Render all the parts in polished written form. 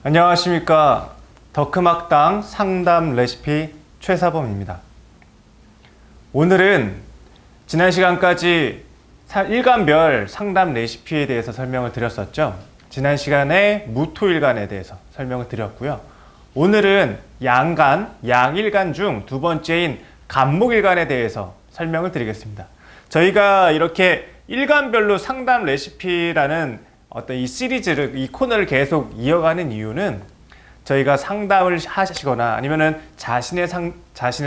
안녕하십니까. 더크막당 상담 레시피 최사범입니다. 오늘은 지난 시간까지 일간별 상담 레시피에 대해서 설명을 드렸었죠. 지난 시간에 무토일간에 대해서 설명을 드렸고요. 오늘은 양간, 양일간 중 두 번째인 간목일간에 대해서 설명을 드리겠습니다. 저희가 이렇게 일간별로 상담 레시피라는 어떤 이 시리즈를, 이 코너를 계속 이어가는 이유는 저희가 상담을 하시거나 아니면은 자신의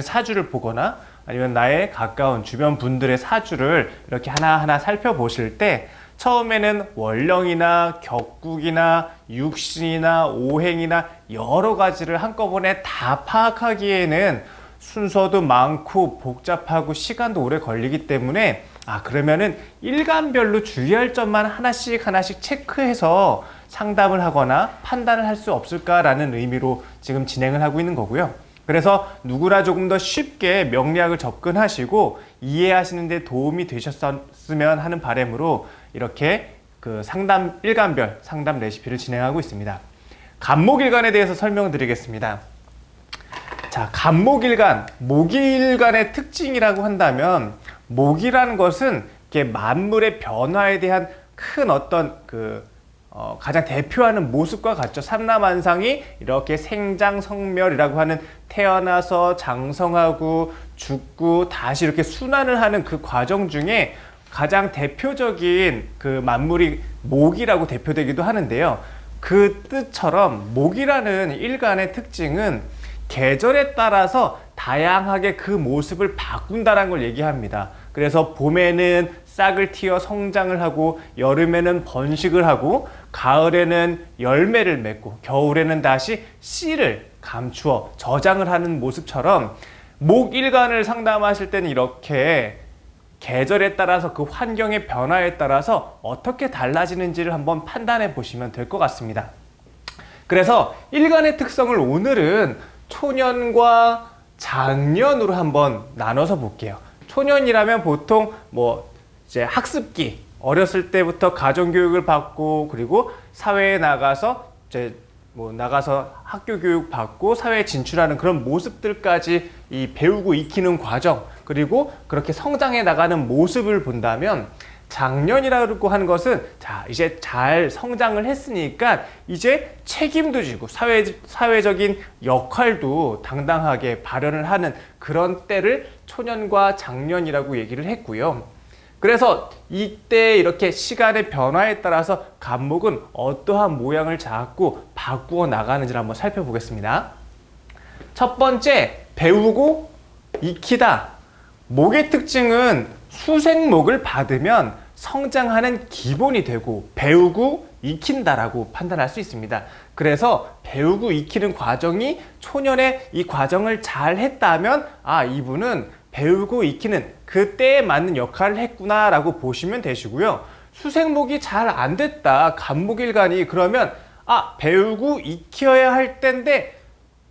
사주를 보거나 아니면 나의 가까운 주변 분들의 사주를 이렇게 하나하나 살펴보실 때 처음에는 월령이나 격국이나 육신이나 오행이나 여러 가지를 한꺼번에 다 파악하기에는 순서도 많고 복잡하고 시간도 오래 걸리기 때문에 그러면은 일간별로 주의할 점만 하나씩 체크해서 상담을 하거나 판단을 할 수 없을까라는 의미로 지금 진행을 하고 있는 거고요. 그래서 누구나 조금 더 쉽게 명리학을 접근하시고 이해하시는 데 도움이 되셨으면 하는 바람으로 이렇게 일간별 상담 레시피를 진행하고 있습니다. 간목일간에 대해서 설명을 드리겠습니다. 자, 간목일간, 목일간의 특징이라고 한다면 목이라는 것은 이렇게 만물의 변화에 대한 큰 어떤 가장 대표하는 모습과 같죠. 삼라만상이 이렇게 생장성멸이라고 하는 태어나서 장성하고 죽고 다시 이렇게 순환을 하는 그 과정 중에 가장 대표적인 만물이 목이라고 대표되기도 하는데요. 그 뜻처럼 목이라는 일간의 특징은 계절에 따라서 다양하게 그 모습을 바꾼다는 걸 얘기합니다. 그래서 봄에는 싹을 틔어 성장을 하고 여름에는 번식을 하고 가을에는 열매를 맺고 겨울에는 다시 씨를 감추어 저장을 하는 모습처럼 목일간을 상담하실 때는 이렇게 계절에 따라서 그 환경의 변화에 따라서 어떻게 달라지는지를 한번 판단해 보시면 될 것 같습니다. 그래서 일간의 특성을 오늘은 초년과 장년으로 한번 나눠서 볼게요. 초년이라면 보통 이제 학습기, 어렸을 때부터 가정교육을 받고 그리고 사회에 나가서 나가서 학교 교육 받고 사회에 진출하는 그런 모습들까지 배우고 익히는 과정, 그리고 그렇게 성장해 나가는 모습을 본다면 장년이라고 하는 것은 이제 잘 성장을 했으니까 이제 책임도 지고 사회적인 역할도 당당하게 발현을 하는 그런 때를 초년과 장년이라고 얘기를 했고요. 그래서 이때 이렇게 시간의 변화에 따라서 간목은 어떠한 모양을 잡고 바꾸어 나가는지를 한번 살펴보겠습니다. 첫 번째, 배우고 익히다. 목의 특징은 수생목을 받으면 성장하는 기본이 되고 배우고 익힌다라고 판단할 수 있습니다. 그래서 배우고 익히는 과정이 초년에 이 과정을 잘 했다면 이분은 배우고 익히는 그때에 맞는 역할을 했구나 라고 보시면 되시고요. 수생목이 잘 안 됐다, 간목일간이, 그러면 배우고 익혀야 할 때인데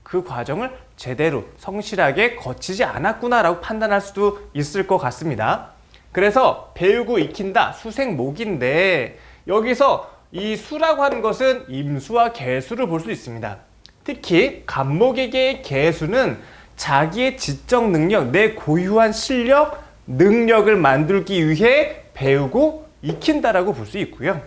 그 과정을 제대로 성실하게 거치지 않았구나 라고 판단할 수도 있을 것 같습니다. 그래서 배우고 익힌다, 수생목인데 여기서 이 수라고 하는 것은 임수와 계수를 볼 수 있습니다. 특히 간목에게의 계수는 자기의 지적 능력, 내 고유한 실력, 능력을 만들기 위해 배우고 익힌다라고 볼 수 있고요.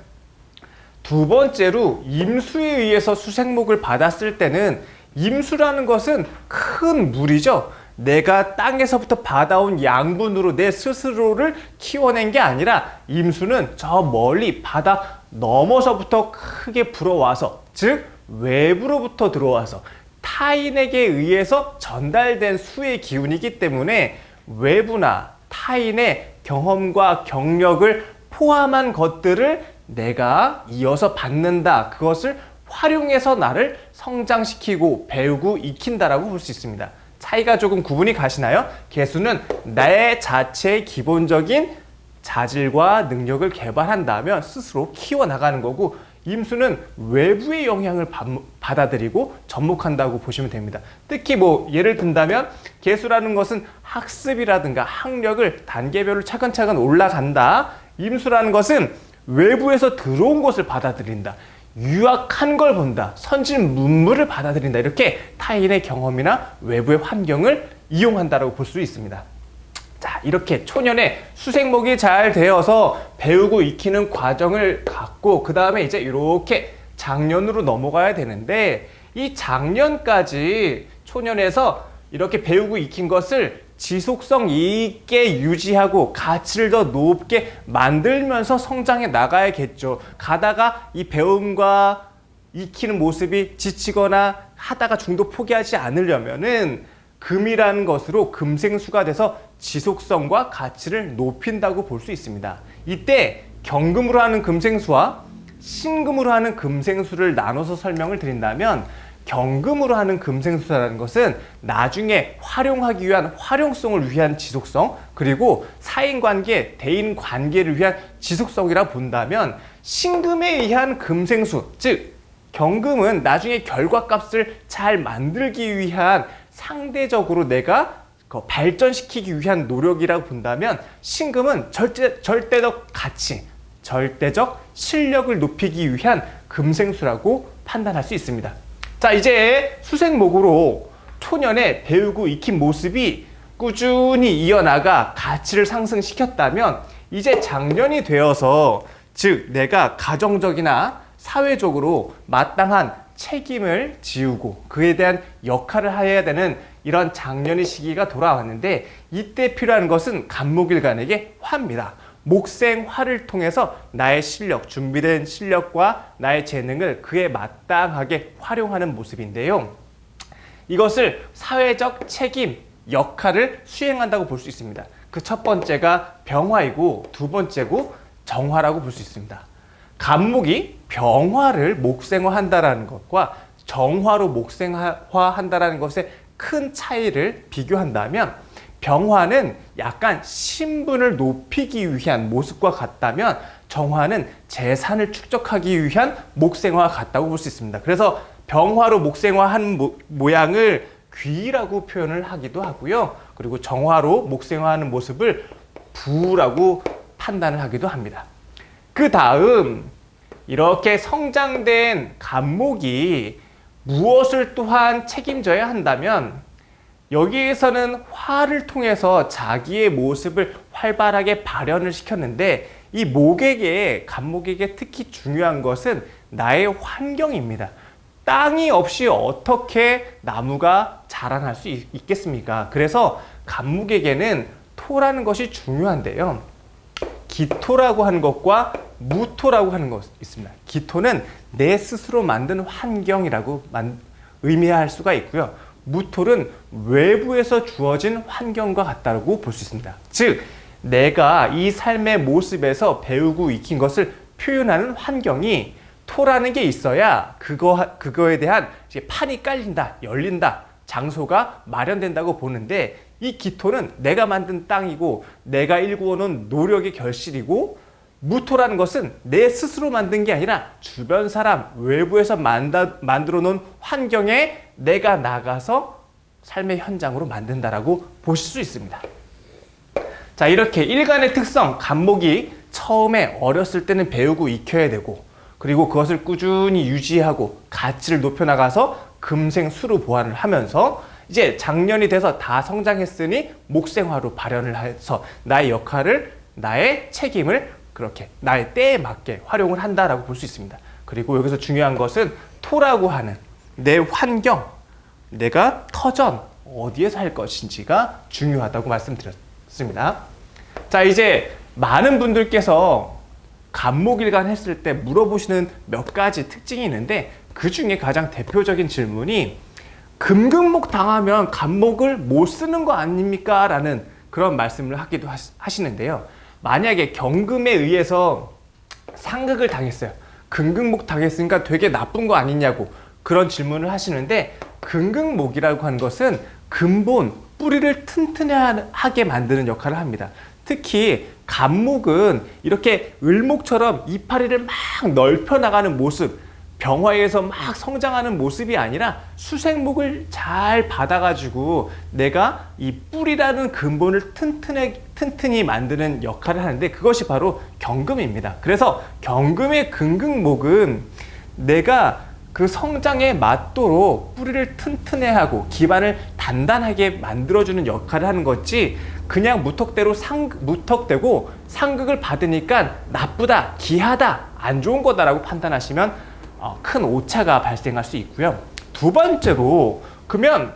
두 번째로 임수에 의해서 수생목을 받았을 때는 임수라는 것은 큰 물이죠. 내가 땅에서부터 받아온 양분으로 내 스스로를 키워낸 게 아니라 임수는 저 멀리 바다 넘어서부터 크게 불어와서, 즉 외부로부터 들어와서 타인에게 의해서 전달된 수의 기운이기 때문에 외부나 타인의 경험과 경력을 포함한 것들을 내가 이어서 받는다. 그것을 활용해서 나를 성장시키고 배우고 익힌다라고 볼 수 있습니다. 차이가 조금 구분이 가시나요? 계수는 내 자체의 기본적인 자질과 능력을 개발한다면 스스로 키워나가는 거고, 임수는 외부의 영향을 받아들이고 접목한다고 보시면 됩니다. 특히 예를 든다면 계수라는 것은 학습이라든가 학력을 단계별로 차근차근 올라간다. 임수라는 것은 외부에서 들어온 것을 받아들인다. 유악한 걸 본다, 선진 문물을 받아들인다, 이렇게 타인의 경험이나 외부의 환경을 이용한다라고 볼 수 있습니다. 자, 이렇게 초년에 수생목이 잘 되어서 배우고 익히는 과정을 갖고 그 다음에 이제 이렇게 장년으로 넘어가야 되는데, 이 장년까지 초년에서 이렇게 배우고 익힌 것을 지속성 있게 유지하고 가치를 더 높게 만들면서 성장해 나가야겠죠. 가다가 이 배움과 익히는 모습이 지치거나 하다가 중도 포기하지 않으려면은 금이라는 것으로 금생수가 돼서 지속성과 가치를 높인다고 볼 수 있습니다. 이때 경금으로 하는 금생수와 신금으로 하는 금생수를 나눠서 설명을 드린다면, 경금으로 하는 금생수라는 것은 나중에 활용하기 위한 활용성을 위한 지속성, 그리고 사인관계, 대인관계를 위한 지속성이라 본다면, 신금에 의한 금생수, 즉 경금은 나중에 결과값을 잘 만들기 위한 상대적으로 내가 발전시키기 위한 노력이라고 본다면, 신금은 절대적 가치, 절대적 실력을 높이기 위한 금생수라고 판단할 수 있습니다. 자, 이제 수생목으로 초년에 배우고 익힌 모습이 꾸준히 이어나가 가치를 상승시켰다면, 이제 장년이 되어서, 즉 내가 가정적이나 사회적으로 마땅한 책임을 지우고 그에 대한 역할을 해야 되는 이런 장년의 시기가 돌아왔는데, 이때 필요한 것은 간목일간에게 화입니다. 목생화를 통해서 나의 실력, 준비된 실력과 나의 재능을 그에 마땅하게 활용하는 모습인데요. 이것을 사회적 책임, 역할을 수행한다고 볼 수 있습니다. 그 첫 번째가 병화이고 두 번째고 정화라고 볼 수 있습니다. 간목이 병화를 목생화한다는 것과 정화로 목생화한다는 것의 큰 차이를 비교한다면, 병화는 약간 신분을 높이기 위한 모습과 같다면, 정화는 재산을 축적하기 위한 목생화와 같다고 볼 수 있습니다. 그래서 병화로 목생화한 모양을 귀라고 표현을 하기도 하고요. 그리고 정화로 목생화하는 모습을 부라고 판단을 하기도 합니다. 그 다음, 이렇게 성장된 간목이 무엇을 또한 책임져야 한다면, 여기에서는 화를 통해서 자기의 모습을 활발하게 발현을 시켰는데, 이 목에게, 간목에게 특히 중요한 것은 나의 환경입니다. 땅이 없이 어떻게 나무가 자라날 수 있겠습니까? 그래서 간목에게는 토라는 것이 중요한데요. 기토라고 하는 것과 무토라고 하는 것이 있습니다. 기토는 내 스스로 만든 환경이라고 의미할 수가 있고요. 무토는 외부에서 주어진 환경과 같다고 볼 수 있습니다. 즉, 내가 이 삶의 모습에서 배우고 익힌 것을 표현하는 환경이 토라는 게 있어야 그거에 대한 이제 판이 깔린다, 열린다, 장소가 마련된다고 보는데, 이 기토는 내가 만든 땅이고 내가 일구어놓은 노력의 결실이고, 무토라는 것은 내 스스로 만든 게 아니라 주변 사람, 외부에서 만들어 놓은 환경에 내가 나가서 삶의 현장으로 만든다라고 보실 수 있습니다. 자, 이렇게 일간의 특성, 간목이 처음에 어렸을 때는 배우고 익혀야 되고, 그리고 그것을 꾸준히 유지하고 가치를 높여나가서 금생수로 보완을 하면서, 이제 장년이 돼서 다 성장했으니 목생화로 발현을 해서 나의 역할을, 나의 책임을 그렇게 나의 때에 맞게 활용을 한다라고 볼 수 있습니다. 그리고 여기서 중요한 것은 토라고 하는 내 환경, 내가 터전, 어디에 살 것인지가 중요하다고 말씀드렸습니다. 자, 이제 많은 분들께서 간목일간 했을 때 물어보시는 몇 가지 특징이 있는데, 그 중에 가장 대표적인 질문이 금극목 당하면 간목을 못 쓰는 거 아닙니까? 라는 그런 말씀을 하기도 하시는데요. 만약에 경금에 의해서 상극을 당했어요. 금극목 당했으니까 되게 나쁜 거 아니냐고 그런 질문을 하시는데, 금극목이라고 하는 것은 근본, 뿌리를 튼튼하게 만드는 역할을 합니다. 특히 간목은 이렇게 을목처럼 이파리를 막 넓혀 나가는 모습, 병화에서 막 성장하는 모습이 아니라 수생목을 잘 받아가지고 내가 이 뿌리라는 근본을 튼튼히 만드는 역할을 하는데, 그것이 바로 경금입니다. 그래서 경금의 금극목은 내가 그 성장에 맞도록 뿌리를 튼튼해하고 기반을 단단하게 만들어주는 역할을 하는 거지, 그냥 무턱대고 상극을 받으니까 나쁘다, 기하다, 안 좋은 거다라고 판단하시면 큰 오차가 발생할 수 있고요. 두 번째로, 그러면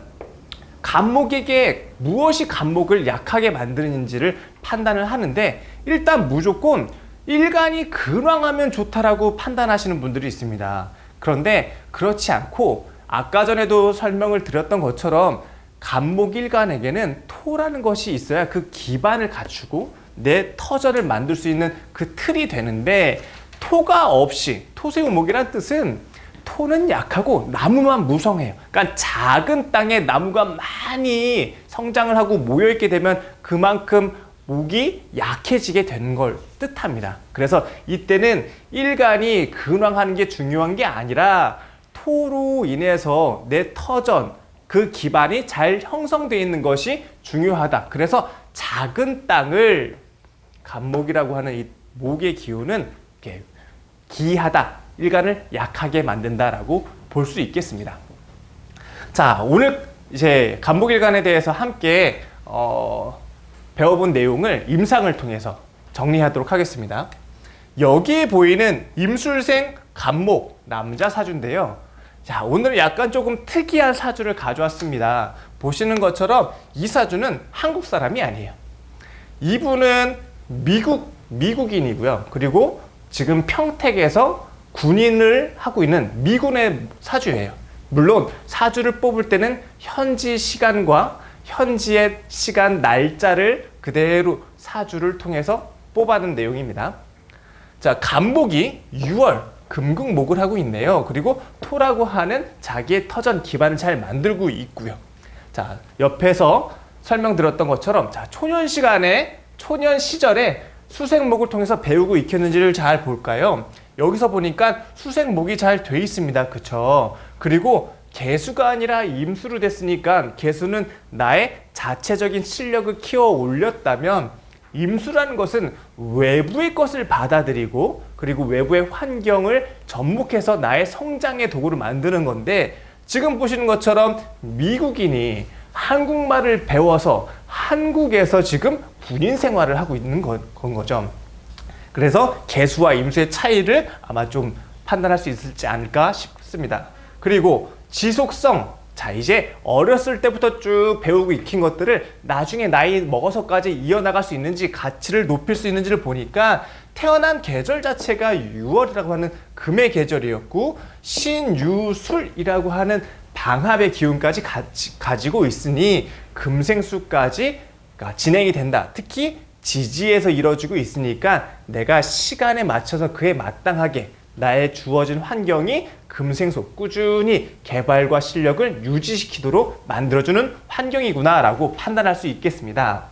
간목에게 무엇이 간목을 약하게 만드는지를 판단을 하는데, 일단 무조건 일간이 근황하면 좋다라고 판단하시는 분들이 있습니다. 그런데 그렇지 않고 아까 전에도 설명을 드렸던 것처럼 간목일간에게는 토라는 것이 있어야 그 기반을 갖추고 내 터전을 만들 수 있는 그 틀이 되는데, 토가 없이, 토생우목이란 뜻은 토는 약하고 나무만 무성해요. 그러니까 작은 땅에 나무가 많이 성장을 하고 모여있게 되면 그만큼 목이 약해지게 되는 걸 뜻합니다. 그래서 이때는 일간이 근황하는 게 중요한 게 아니라 토로 인해서 내 터전, 그 기반이 잘 형성되어 있는 것이 중요하다. 그래서 작은 땅을, 간목이라고 하는 이 목의 기운은 이렇게 기하다, 일간을 약하게 만든다라고 볼 수 있겠습니다. 자, 오늘 이제 간목일간에 대해서 함께 배워본 내용을 임상을 통해서 정리하도록 하겠습니다. 여기에 보이는 임술생 간목 남자 사주인데요. 자, 오늘 약간 조금 특이한 사주를 가져왔습니다. 보시는 것처럼 이 사주는 한국 사람이 아니에요. 이분은 미국인이고요. 그리고 지금 평택에서 군인을 하고 있는 미군의 사주예요. 물론 사주를 뽑을 때는 현지 시간과 현지의 시간 날짜를 그대로 사주를 통해서 뽑아낸 내용입니다. 자, 간목이 6월 금극목을 하고 있네요. 그리고 토라고 하는 자기의 터전 기반을 잘 만들고 있고요. 자, 옆에서 설명드렸던 것처럼, 자, 초년 시절에 수생목을 통해서 배우고 익혔는지를 잘 볼까요? 여기서 보니까 수생목이 잘 돼 있습니다. 그쵸? 그리고 개수가 아니라 임수로 됐으니까, 개수는 나의 자체적인 실력을 키워 올렸다면, 임수라는 것은 외부의 것을 받아들이고 그리고 외부의 환경을 접목해서 나의 성장의 도구를 만드는 건데, 지금 보시는 것처럼 미국인이 한국말을 배워서 한국에서 지금 군인 생활을 하고 있는 건 거죠. 그래서 개수와 임수의 차이를 아마 좀 판단할 수 있을지 않을까 싶습니다. 그리고 지속성, 자, 이제 어렸을 때부터 쭉 배우고 익힌 것들을 나중에 나이 먹어서까지 이어나갈 수 있는지, 가치를 높일 수 있는지를 보니까 태어난 계절 자체가 6월이라고 하는 금의 계절이었고, 신유술이라고 하는 방합의 기운까지 가지고 있으니 금생수까지 진행이 된다. 특히 지지에서 이루어지고 있으니까 내가 시간에 맞춰서 그에 마땅하게 나의 주어진 환경이 금생속 꾸준히 개발과 실력을 유지시키도록 만들어주는 환경이구나 라고 판단할 수 있겠습니다.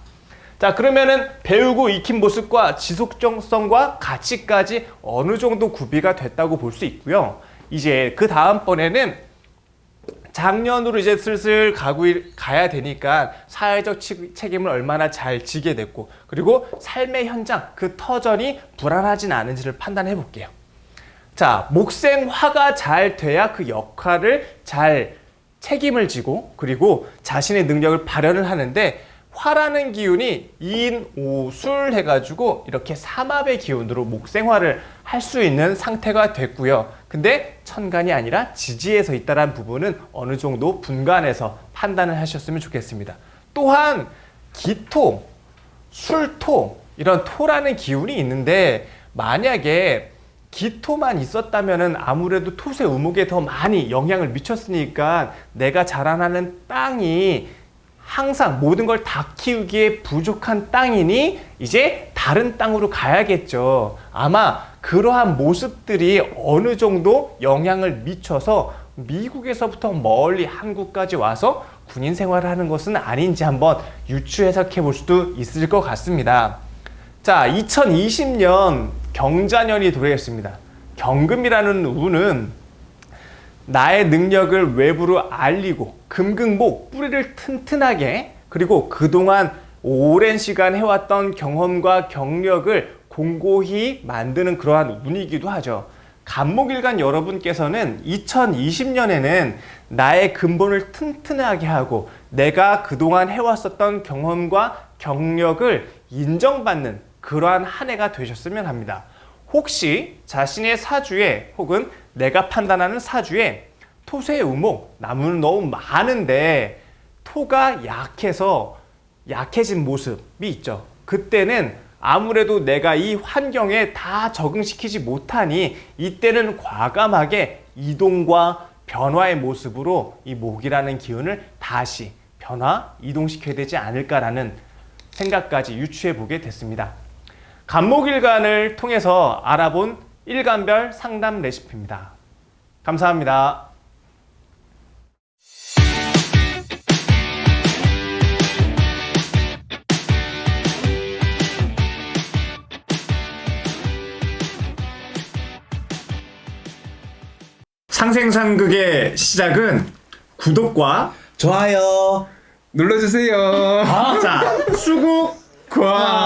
자, 그러면은 배우고 익힌 모습과 지속성과 가치까지 어느 정도 구비가 됐다고 볼 수 있고요. 이제 그 다음번에는 작년으로 이제 슬슬 가야 되니까 사회적 책임을 얼마나 잘 지게 됐고, 그리고 삶의 현장, 그 터전이 불안하진 않은지를 판단해 볼게요. 자, 목생화가 잘 돼야 그 역할을 잘 책임을 지고 그리고 자신의 능력을 발현을 하는데, 화라는 기운이 인, 오, 술 해가지고 이렇게 삼합의 기운으로 목생화를 할 수 있는 상태가 됐고요. 근데 천간이 아니라 지지에서 있다는 부분은 어느 정도 분간해서 판단을 하셨으면 좋겠습니다. 또한 기토, 술토, 이런 토라는 기운이 있는데, 만약에 기토만 있었다면 아무래도 토세 우목에 더 많이 영향을 미쳤으니까 내가 자라나는 땅이 항상 모든 걸 다 키우기에 부족한 땅이니 이제 다른 땅으로 가야겠죠. 아마 그러한 모습들이 어느 정도 영향을 미쳐서 미국에서부터 멀리 한국까지 와서 군인 생활을 하는 것은 아닌지 한번 유추 해석해 볼 수도 있을 것 같습니다. 자, 2020년 경자년이 도래했습니다. 경금이라는 운은 나의 능력을 외부로 알리고 금극목, 뿌리를 튼튼하게, 그리고 그동안 오랜 시간 해왔던 경험과 경력을 공고히 만드는 그러한 운이기도 하죠. 간목일관 여러분께서는 2020년에는 나의 근본을 튼튼하게 하고 내가 그동안 해왔었던 경험과 경력을 인정받는 그러한 한 해가 되셨으면 합니다. 혹시 자신의 사주에 혹은 내가 판단하는 사주에 토세우목, 나무는 너무 많은데 토가 약해서 약해진 모습이 있죠. 그때는 아무래도 내가 이 환경에 다 적응시키지 못하니 이때는 과감하게 이동과 변화의 모습으로 이 목이라는 기운을 다시 변화, 이동시켜야 되지 않을까라는 생각까지 유추해 보게 됐습니다. 간목일간을 통해서 알아본 일간별 상담 레시피입니다. 감사합니다. 상생상극의 시작은 구독과 좋아요 눌러주세요. 자, 수국과